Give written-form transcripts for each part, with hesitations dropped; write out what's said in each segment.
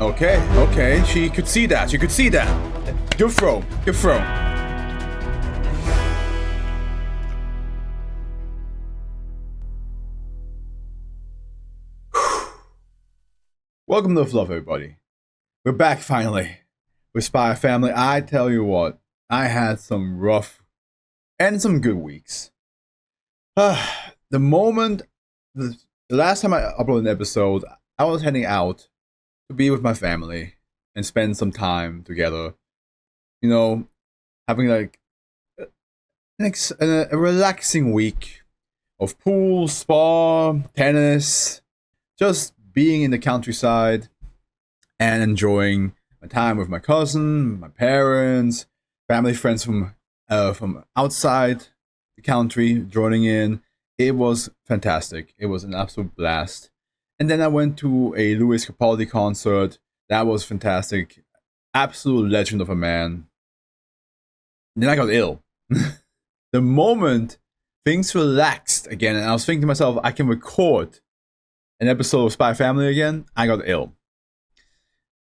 Okay, okay. She could see that. She could see that. Good throw. Good throw. Welcome to Fluff, everybody. We're back finally with Spy Family. I tell you what, I had some rough and some good weeks. The last time I uploaded an episode, I was heading out to be with my family and spend some time together. You know, having like a relaxing week of pool, spa, tennis, just being in the countryside and enjoying my time with my cousin, my parents, family friends from outside the country joining in. It was fantastic. It was an absolute blast. And then I went to a Louis Capaldi concert. That was fantastic. Absolute legend of a man. And then I got ill. The moment things relaxed again, and I was thinking to myself, I can record an episode of Spy Family again, I got ill.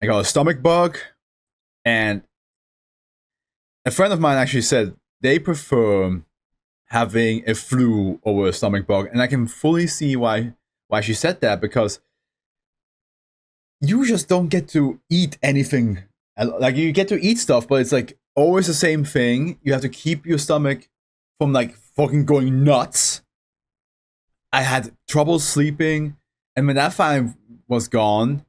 I got a stomach bug, and a friend of mine actually said they prefer having a flu over a stomach bug, and I can fully see why she said that, because you just don't get to eat anything. Like, you get to eat stuff, but it's like always the same thing. You have to keep your stomach from like fucking going nuts. I had trouble sleeping, and when that finally was gone,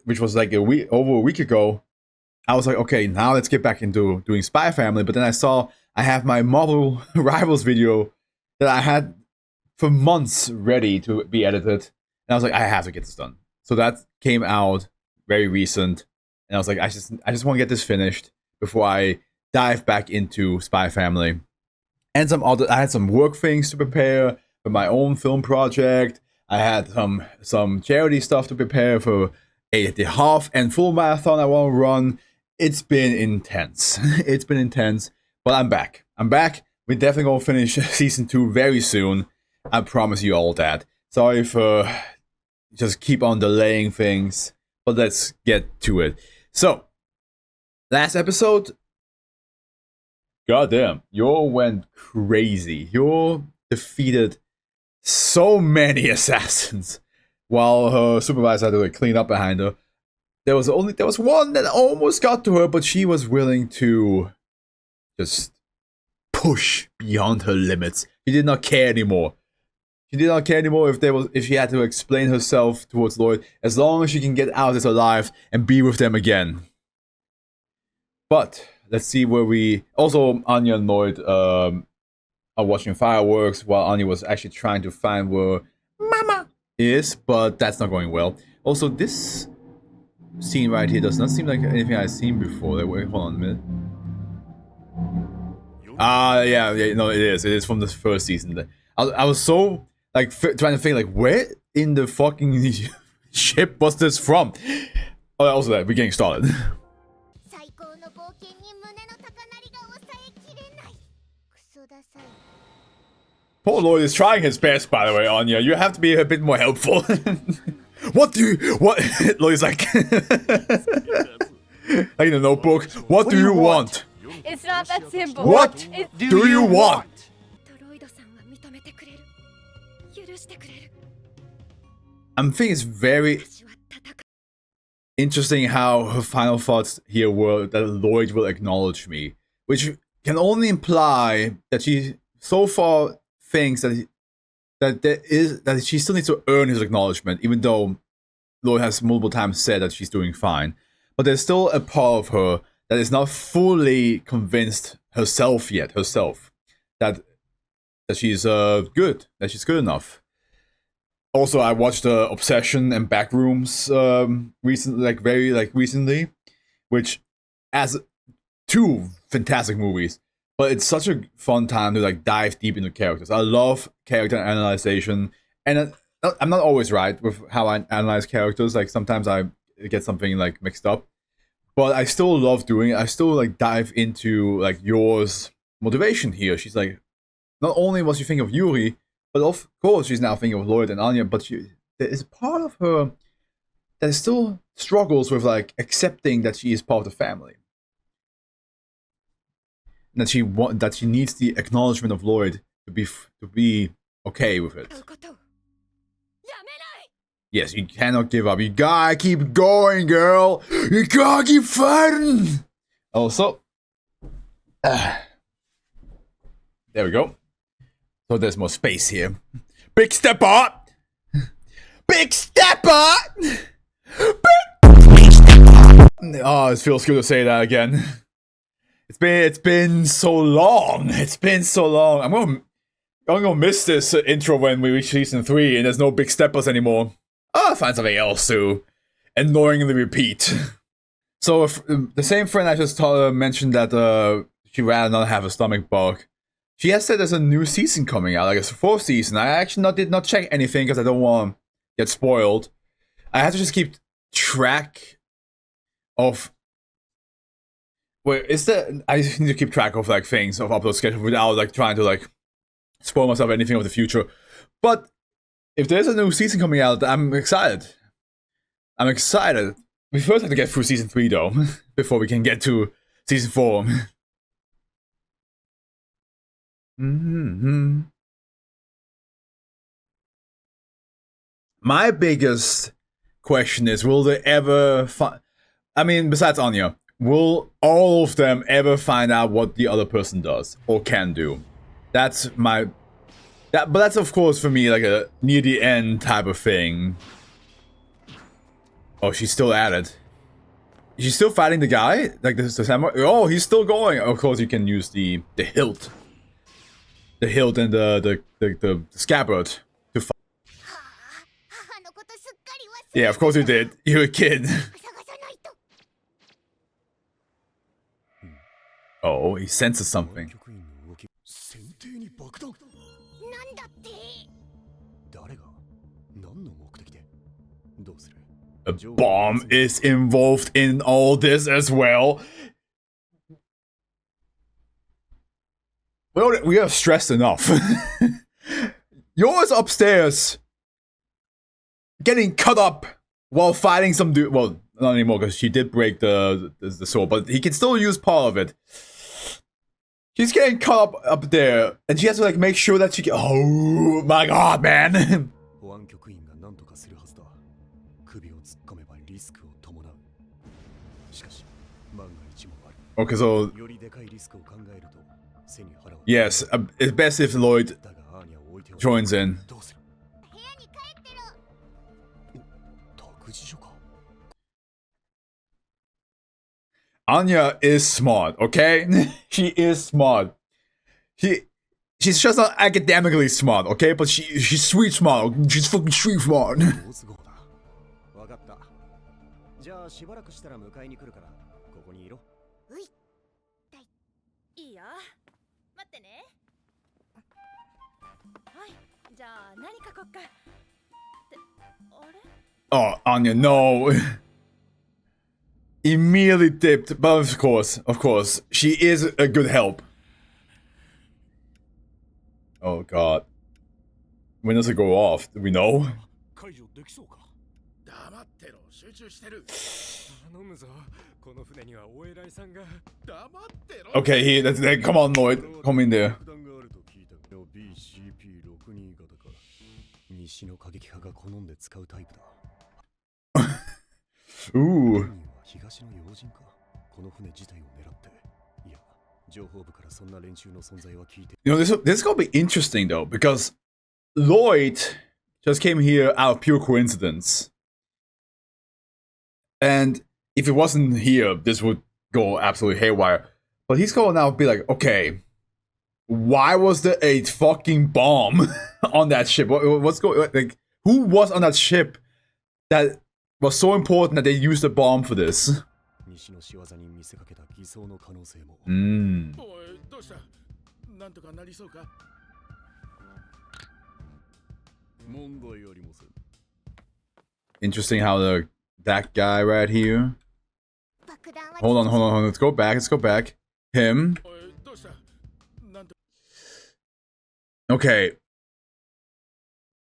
which was like over a week ago, I was like, okay, now let's get back into doing Spy Family. But then I saw I have my Marvel Rivals video that I had for months ready to be edited, and I was like, I have to get this done. So that came out very recent, and I was like, I just want to get this finished before I dive back into Spy Family. And I had some work things to prepare for my own film project. I had some charity stuff to prepare for the half and full marathon I want to run. It's been intense. It's been intense, but I'm back. We're definitely going to finish season 2 very soon. I promise you all that. Sorry for just keep on delaying things, but let's get to it. So, last episode, goddamn, Yor went crazy. Yor defeated so many assassins while her supervisor had to like clean up behind her. There was one that almost got to her, but she was willing to just push beyond her limits. She did not care anymore. If she had to explain herself towards Lloyd, as long as she can get out of this alive and be with them again. But let's see where we also Anya and Lloyd are watching fireworks while Anya was actually trying to find where Mama is, but that's not going well. Also, this scene right here does not seem like anything I've seen before. Wait, hold on a minute. Yeah, no, it is. It is from the first season. I was so like trying to think like, where in the fucking ship was this from? Oh, also that we're getting started. Poor Lloyd is trying his best, by the way, Anya. You have to be a bit more helpful. What? Lloyd's like, like in the Notebook. What do you want? It's not that simple. What do you want? I'm thinking it's very interesting how her final thoughts here were that Lloyd will acknowledge me, which can only imply that she so far thinks that she still needs to earn his acknowledgement, even though Lloyd has multiple times said that she's doing fine. But there's still a part of her that is not fully convinced herself yet, that she's good, that she's good enough. Also, I watched Obsession and Backrooms recently, which as two fantastic movies. But it's such a fun time to like dive deep into characters. I love character analyzation, and I'm not always right with how I analyze characters. Like sometimes I get something like mixed up, but I still love doing it. I still like dive into like Yor's motivation here. She's like, not only was she thinking of Yuri, but of course she's now thinking of Lloyd and Anya. But there is part of her that still struggles with like accepting that she is part of the family. And that she needs the acknowledgement of Lloyd to be okay with it. Yes, you cannot give up. You gotta keep going, girl. You gotta keep fighting. Also, there we go. So there's more space here. Big stepper. Big stepper. Big stepper. Oh, it feels good to say that again. It's been so long. It's been so long. I'm gonna miss this intro when we reach season 3 and there's no big steppers anymore. I'll find something else to annoyingly repeat. So if, the same friend I just mentioned that she'd rather not have a stomach bug. She has said there's a new season coming out, like it's the 4th season. I actually did not check anything because I don't want to get spoiled. I have to just keep track of. Wait, I just need to keep track of like things of upload schedule without like trying to like spoil myself anything of the future. But if there's a new season coming out, I'm excited. I'm excited. We first have to get through season 3 though, before we can get to season 4. My biggest question is, will they ever find... I mean, besides Anya, will all of them ever find out what the other person does or can do? That's my... but that's of course for me like a near the end type of thing. Oh, she's still at it. She's still fighting the guy? Like the samurai? Oh, he's still going. Of course you can use the hilt. The hilt and the scabbard to fight. Yeah, of course you did. You're a kid. Oh, he senses something. A bomb is involved in all this as well. Well, we are stressed enough. Yours upstairs getting cut up while fighting some dude. Well, not anymore because she did break the sword, but he can still use part of it. She's getting cut up there, and she has to like make sure that she can. Oh my god, man! Okay, so yes, it's best if Lloyd joins in. Anya is smart, okay? She is smart. She's just not academically smart, okay? But she's street smart. She's fucking street smart. Oh, Anya, no. Immediately dipped, but of course, she is a good help. Oh god. When does it go off? Do we know? Okay, come on, Lloyd. Come in there. Ooh. You know, this is gonna be interesting though, because Lloyd just came here out of pure coincidence. And if it wasn't here, this would go absolutely haywire. But he's gonna now be like, okay, why was there a fucking bomb on that ship? What's going, like, who was on that ship that was so important that they used a bomb for this? Interesting how that guy right here. Hold on. Let's go back. Him. Okay.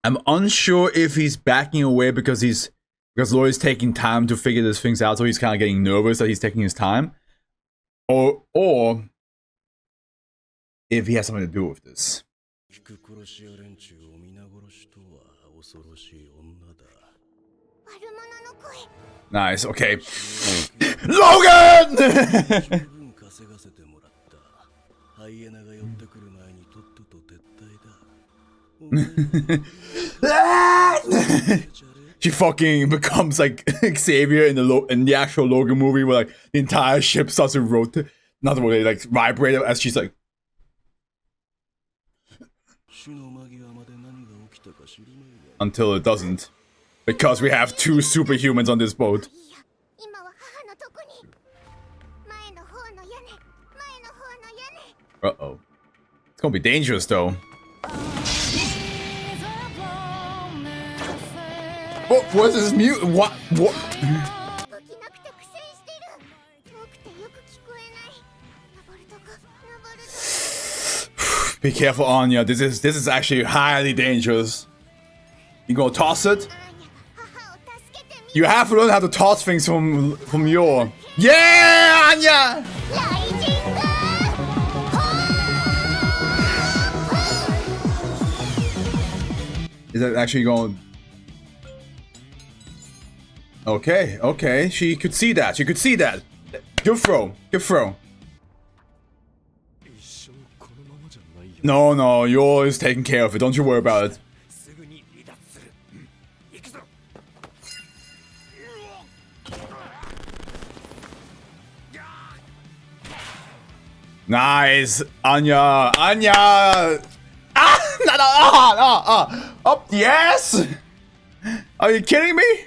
I'm unsure if he's backing away because he's Because Lloyd's taking time to figure these things out, so he's kind of getting nervous that he's taking his time. Or if he has something to do with this. Nice, okay. Logan! She fucking becomes like Xavier in the actual Logan movie, where like the entire ship starts to rotate, not really like vibrate as she's like. Until it doesn't, because we have two superhumans on this boat. Uh-oh. It's gonna be dangerous though. What is this mute? What? Be careful, Anya. This is actually highly dangerous. You gonna toss it? You have to learn how to toss things from your. Yeah, Anya! Is that actually going? Okay, okay. She could see that. She could see that. Good throw. Good throw. No, yours taking care of it. Don't you worry about it. Nice, Anya. Oh, yes. Are you kidding me?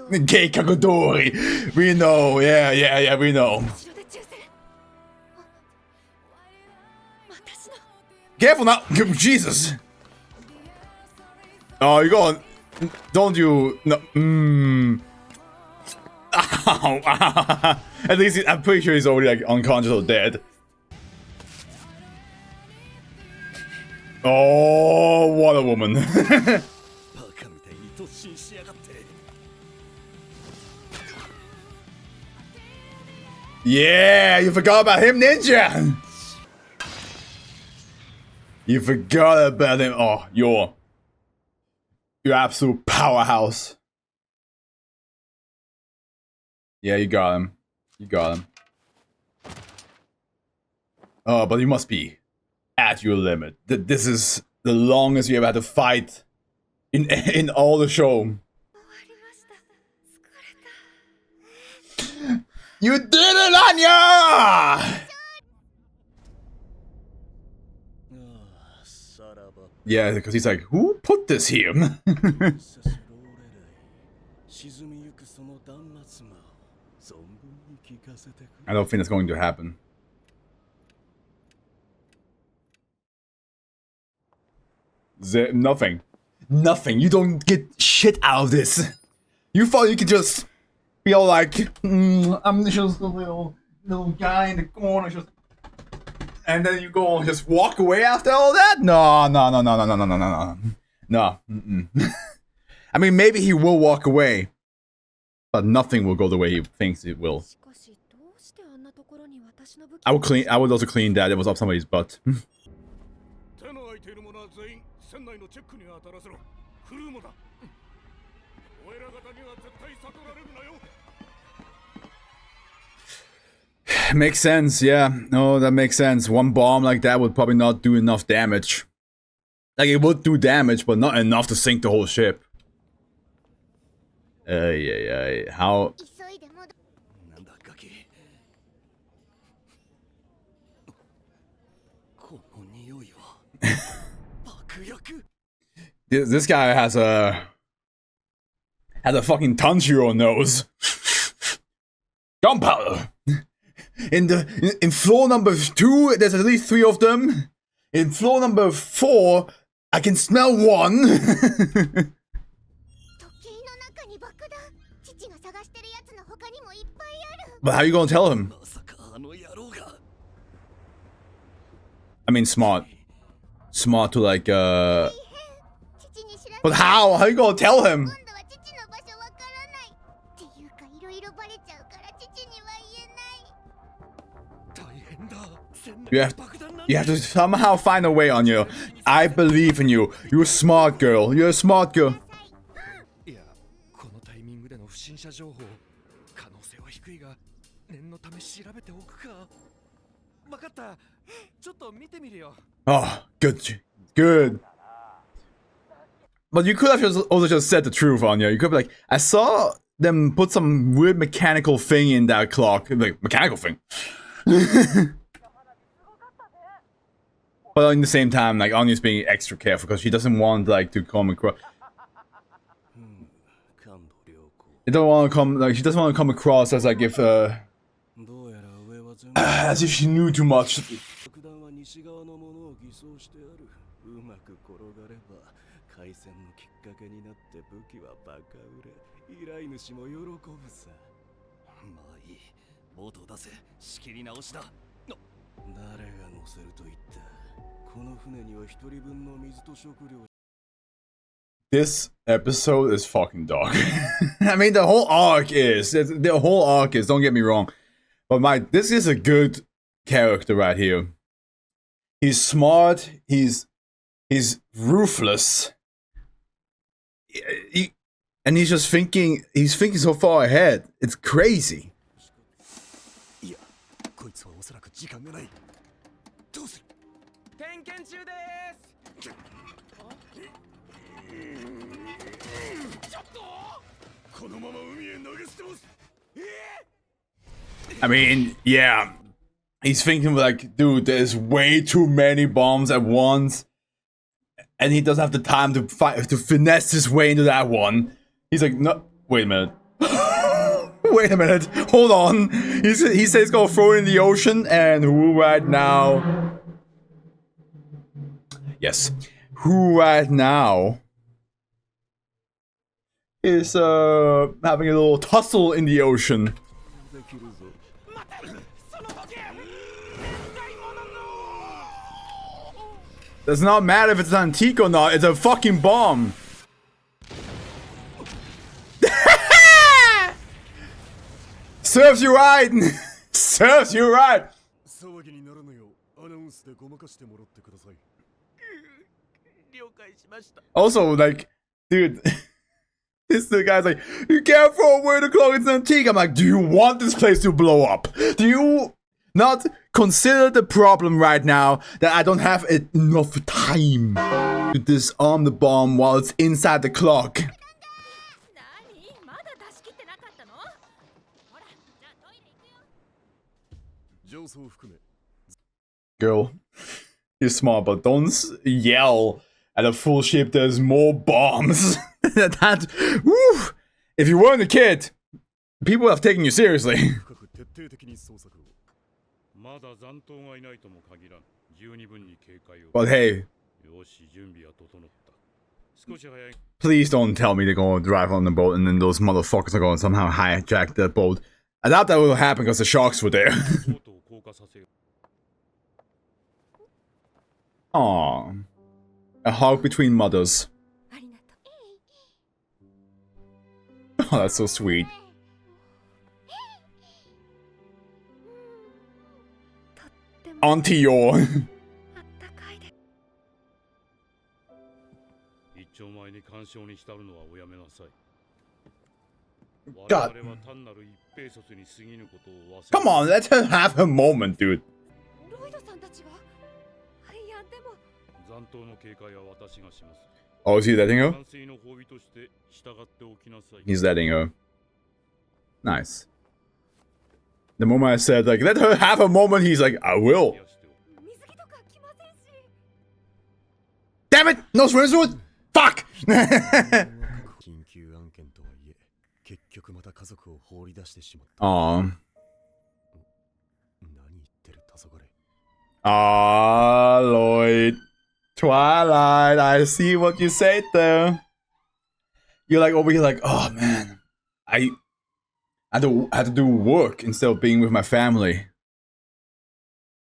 Keikakodori. We know. Yeah. We know. Careful now! Jesus! Oh, you're going. Don't you? No. Ow. At least I'm pretty sure he's already like unconscious or dead. Oh, what a woman! Yeah, you forgot about him, Ninja. You forgot about him. Oh, you're absolute powerhouse. Yeah, you got him. You got him. Oh, but you must be at your limit. This is the longest you ever had to fight in all the show. You did it, Anya! Yeah, because he's like, who put this here? I don't think that's going to happen. Nothing. Nothing. You don't get shit out of this. You thought you could just be all like, I'm just a little guy in the corner, just. And then you go and just walk away after all that? No. No. I mean, maybe he will walk away, but nothing will go the way he thinks it will. I would also clean that. It was up somebody's butt. Makes sense, yeah. No, that makes sense. One bomb like that would probably not do enough damage. Like, it would do damage, but not enough to sink the whole ship. Yeah. How? This guy has a fucking Tanjiro nose. Gunpowder. In floor number 2, there's at least 3 of them. In floor number 4, I can smell one. But how are you gonna tell him? I mean, smart to like, but how? How are you gonna tell him? You have to somehow find a way on you. I believe in you. You're a smart girl. You're a smart girl. Oh, good. Good. But you could have also just said the truth, Anya. You could be like, I saw them put some weird mechanical thing in that clock. Like, mechanical thing. But in the same time, like, Anya's being extra careful because she doesn't want, like, to come across. She don't want to come, like, she doesn't want to come across as, like, if, as if she knew too much. This episode is fucking dark. I mean, the whole arc is. Don't get me wrong. But this is a good character right here. He's smart. He's ruthless. And he's just thinking. He's thinking so far ahead. It's crazy. I mean, yeah. He's thinking like, dude, there's way too many bombs at once. And he doesn't have the time to finesse his way into that one. He's like, no, wait a minute. Wait a minute. Hold on. He says he's gonna throw it in the ocean, and who right now? Yes. Who right now is having a little tussle in the ocean? Does not matter if it's an antique or not, it's a fucking bomb. Serves you right. Serves you right. Also, like, dude, the guy's like, you can't throw away the clock, it's an antique. I'm like, do you want this place to blow up? Do you not consider the problem right now that I don't have enough time to disarm the bomb while it's inside the clock? Girl, you're smart, but don't yell at a full ship there's more bombs. Woo! If you weren't a kid, people would have taken you seriously. But hey, please don't tell me they're gonna drive on the boat and then those motherfuckers are gonna somehow hijack the boat. I doubt that will happen because the sharks were there. Aww. A hug between mothers. Oh, that's so sweet. Auntie Yor. God. Come on, let her have her moment, dude. Oh, is he letting her? He's letting her. Nice. The moment I said, like, let her have a moment, he's like, I will. Damn it! No swimsuit! Fuck! Aww. Ah, Lloyd. Twilight, I see what you said there. You're like over here like, oh man, I had to do work instead of being with my family.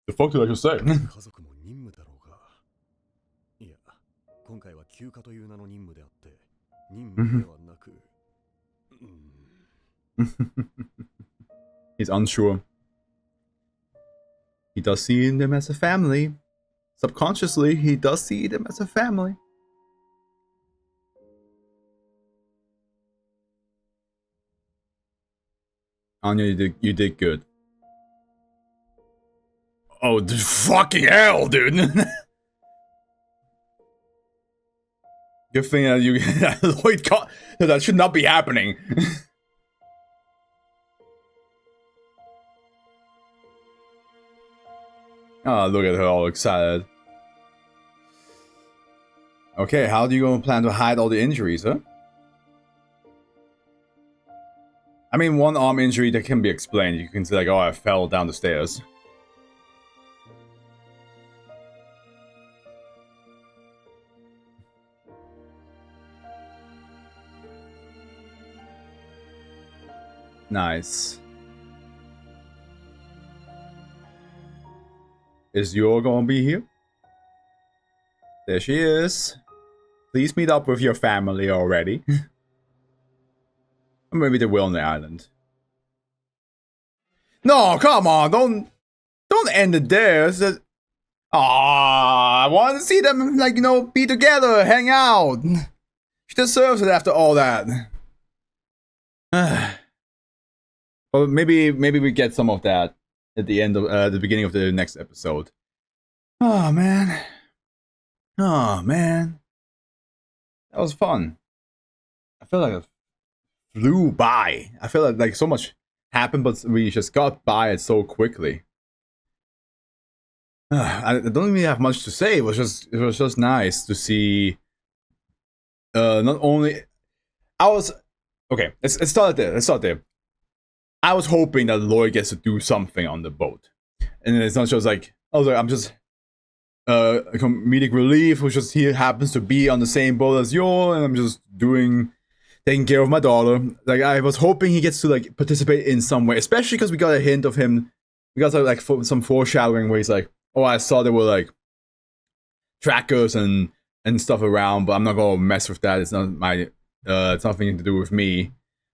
The fuck did I just say? He's unsure. He does see them as a family. Subconsciously, he does see them as a family. Anya, you did good. Oh, fucking hell, dude! Good thing that you Lloyd caught that should not be happening. Oh, look at her all excited. Okay, how do you gonna plan to hide all the injuries, huh? I mean, one arm injury that can be explained. You can say like, oh, I fell down the stairs. Nice. Is Yor gonna be here? There she is. Please meet up with your family already. Or maybe they will on the island. No, come on, don't end it there. I want to see them, like, you know, be together, hang out. She deserves it after all that. Well, maybe we get some of that at the end of the beginning of the next episode. Oh man, that was fun. I feel like it flew by. I feel like so much happened, but we just got by it so quickly. I don't really have much to say. It was just nice to see. Not only okay. Let's start there. I was hoping that Lloyd gets to do something on the boat, and it's not just like I'm just a comedic relief who just here happens to be on the same boat as Yor, and I'm just taking care of my daughter. Like, I was hoping he gets to like participate in some way, especially because we got a hint of him. We got like some foreshadowing where he's like, "Oh, I saw there were like trackers and stuff around, but I'm not gonna mess with that. It's not my it's nothing to do with me."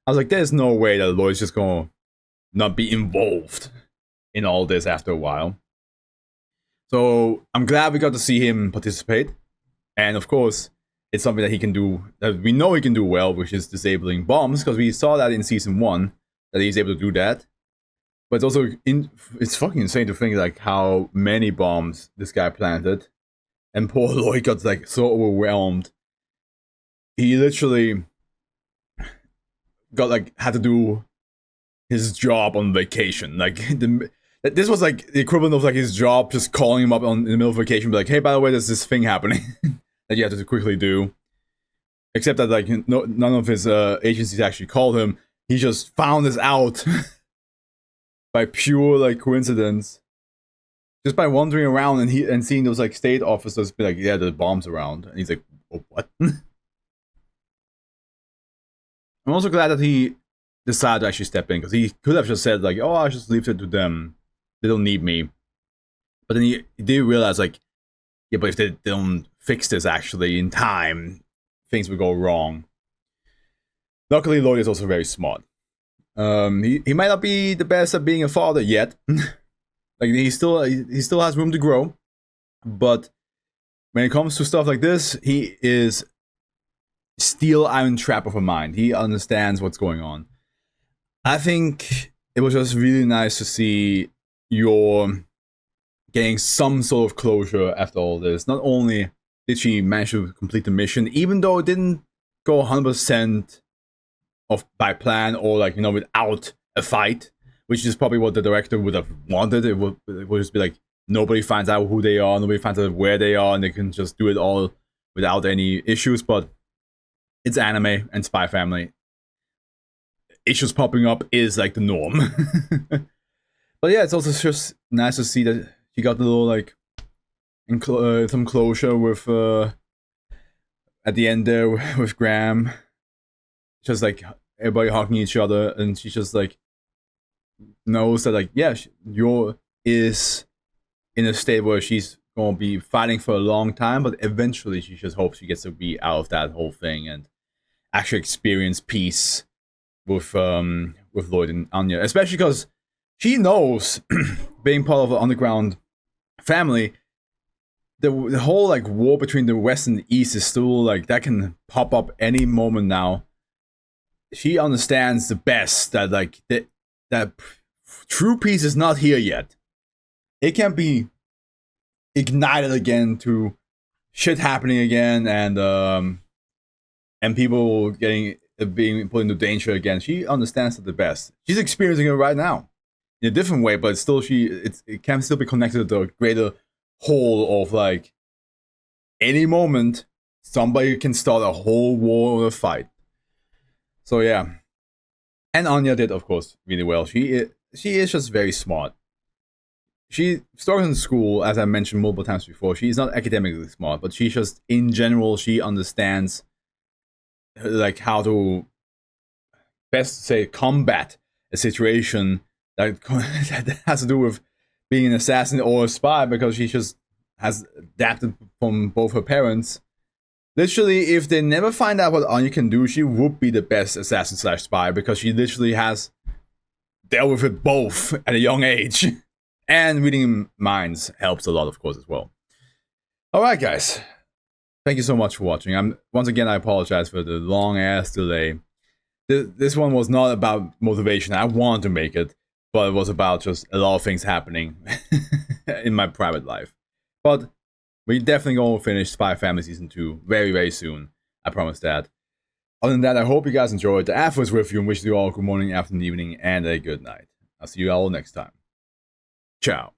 I was like, "There's no way that Lloyd's just gonna not be involved in all this after a while." So I'm glad we got to see him participate, and of course, it's something that he can do, that we know he can do well, which is disabling bombs, because we saw that in season 1 that he's able to do that. But it's also it's fucking insane to think like how many bombs this guy planted, and poor Lloyd got like so overwhelmed. He literally got like had to do his job on vacation. Like this was like the equivalent of like his job just calling him up in the middle of vacation, be like, "Hey, by the way, there's this thing happening that you have to quickly do." Except that like none of his agencies actually called him. He just found this out by pure like coincidence, just by wandering around and seeing those like state officers be like, "Yeah, there's bombs around," and he's like, "Oh, what?" I'm also glad that he decided to actually step in, because he could have just said like, "Oh, I'll just leave it to them. They don't need me." But then he did realize like, yeah, but if they don't fix this actually in time, things would go wrong. Luckily, Lloyd is also very smart. He might not be the best at being a father yet. Like he still has room to grow, but when it comes to stuff like this, he is steel iron trap of a mind. He understands what's going on. I think it was just really nice to see Yor getting some sort of closure after all this. Not only did she manage to complete the mission, even though it didn't go 100% by plan, or like, you know, without a fight, which is probably what the director would have wanted. It would just be like, nobody finds out who they are, nobody finds out where they are, and they can just do it all without any issues. But it's anime and Spy Family. Issues popping up is like the norm. But yeah, it's also just nice to see that she got a little like some closure with at the end there with Graham. Just like everybody hugging each other, and she just like knows that like, yeah, Yor is in a state where she's gonna be fighting for a long time, but eventually she just hopes she gets to be out of that whole thing and actually experience peace with with Lloyd and Anya, especially because she knows, being part of an underground family, the whole like war between the West and the East is still like that can pop up any moment now. She understands the best that like that true peace is not here yet. It can be ignited again to shit happening again and people being put into danger again. She understands it the best. She's experiencing it right now in a different way, but still it can still be connected to the greater whole of like any moment somebody can start a whole war or a fight. So yeah, and Anya did of course really well. She is just very smart. She started in school, as I mentioned multiple times before. She's not academically smart, but she's just in general she understands like how to best say combat a situation that has to do with being an assassin or a spy, because she just has adapted from both her parents. Literally, if they never find out what Anya can do, she would be the best assassin slash spy, because she literally has dealt with it both at a young age. And reading minds helps a lot, of course, as well. Alright, guys. Thank you so much for watching. Once again, I apologize for the long-ass delay. This one was not about motivation. I wanted to make it, but it was about just a lot of things happening in my private life. But we definitely going to finish Spy Family Season 2 very, very soon. I promise that. Other than that, I hope you guys enjoyed. The Afro is with you and wish you all a good morning, afternoon, evening, and a good night. I'll see you all next time. Ciao.